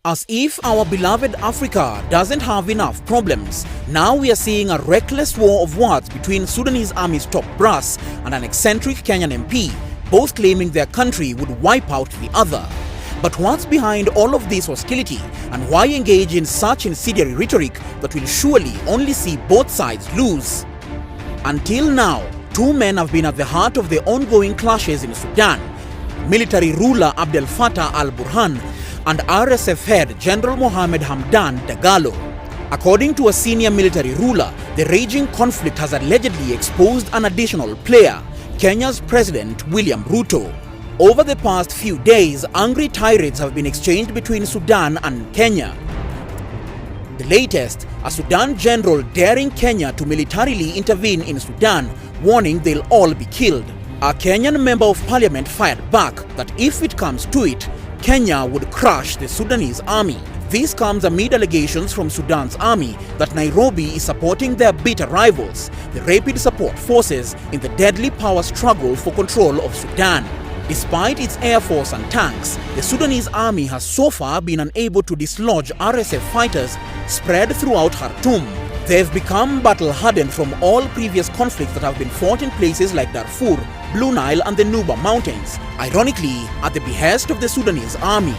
As if our beloved Africa doesn't have enough problems, now we are seeing a reckless war of words between Sudanese army's top brass and an eccentric Kenyan MP, both claiming their country would wipe out the other. But what's behind all of this hostility, and why engage in such incendiary rhetoric that will surely only see both sides lose? Until now, two men have been at the heart of the ongoing clashes in Sudan: military ruler Abdel Fattah al-Burhan and RSF head General Mohamed Hamdan Dagalo. According to a senior military ruler, the raging conflict has allegedly exposed an additional player, Kenya's President William Ruto. Over the past few days, angry tirades have been exchanged between Sudan and Kenya. The latest, a Sudan general daring Kenya to militarily intervene in Sudan, warning they'll all be killed. A Kenyan member of parliament fired back that if it comes to it, Kenya would crush the Sudanese army. This comes amid allegations from Sudan's army that Nairobi is supporting their bitter rivals, the Rapid Support Forces, in the deadly power struggle for control of Sudan. Despite its air force and tanks, the Sudanese army has so far been unable to dislodge RSF fighters spread throughout Khartoum. They've become battle-hardened from all previous conflicts that have been fought in places like Darfur, Blue Nile and the Nuba Mountains, ironically at the behest of the Sudanese army.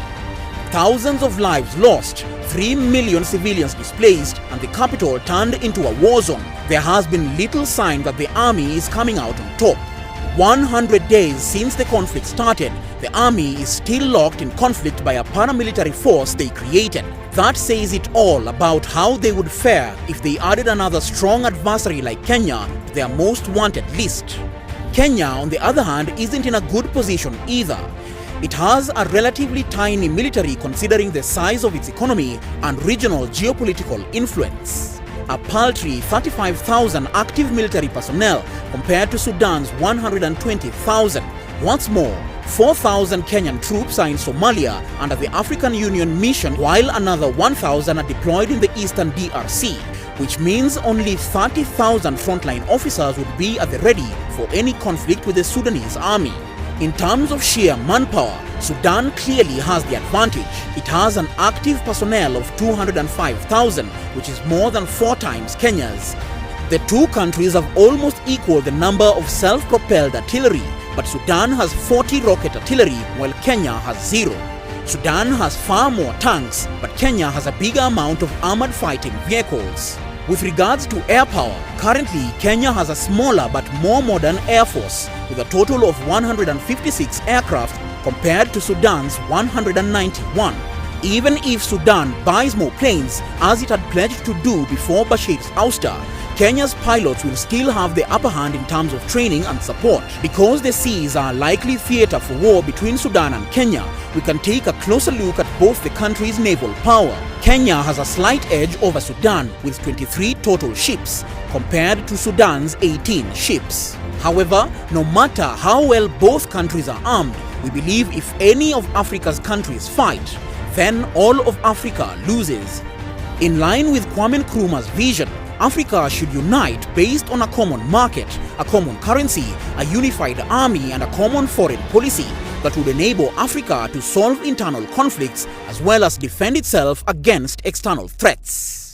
Thousands of lives lost, 3 million civilians displaced, and the capital turned into a war zone. There has been little sign that the army is coming out on top. 100 days since the conflict started, the army is still locked in conflict by a paramilitary force they created. That says it all about how they would fare if they added another strong adversary like Kenya to their most wanted list. Kenya, on the other hand, isn't in a good position either. It has a relatively tiny military considering the size of its economy and regional geopolitical influence. A paltry 35,000 active military personnel compared to Sudan's 120,000. What's more, 4,000 Kenyan troops are in Somalia under the African Union mission, while another 1,000 are deployed in the eastern DRC, which means only 30,000 frontline officers would be at the ready for any conflict with the Sudanese army. In terms of sheer manpower, Sudan clearly has the advantage. It has an active personnel of 205,000, which is more than 4 times Kenya's. The two countries have almost equaled the number of self-propelled artillery, but Sudan has 40 rocket artillery while Kenya has 0. Sudan has far more tanks, but Kenya has a bigger amount of armored fighting vehicles. With regards to air power, currently Kenya has a smaller but more modern air force with a total of 156 aircraft compared to Sudan's 191. Even if Sudan buys more planes, as it had pledged to do before Bashir's ouster, Kenya's pilots will still have the upper hand in terms of training and support. Because the seas are a likely theater for war between Sudan and Kenya, we can take a closer look at both the countries' naval power. Kenya has a slight edge over Sudan with 23 total ships, compared to Sudan's 18 ships. However, no matter how well both countries are armed, we believe if any of Africa's countries fight, then all of Africa loses. In line with Kwame Nkrumah's vision, Africa should unite based on a common market, a common currency, a unified army and a common foreign policy that would enable Africa to solve internal conflicts as well as defend itself against external threats.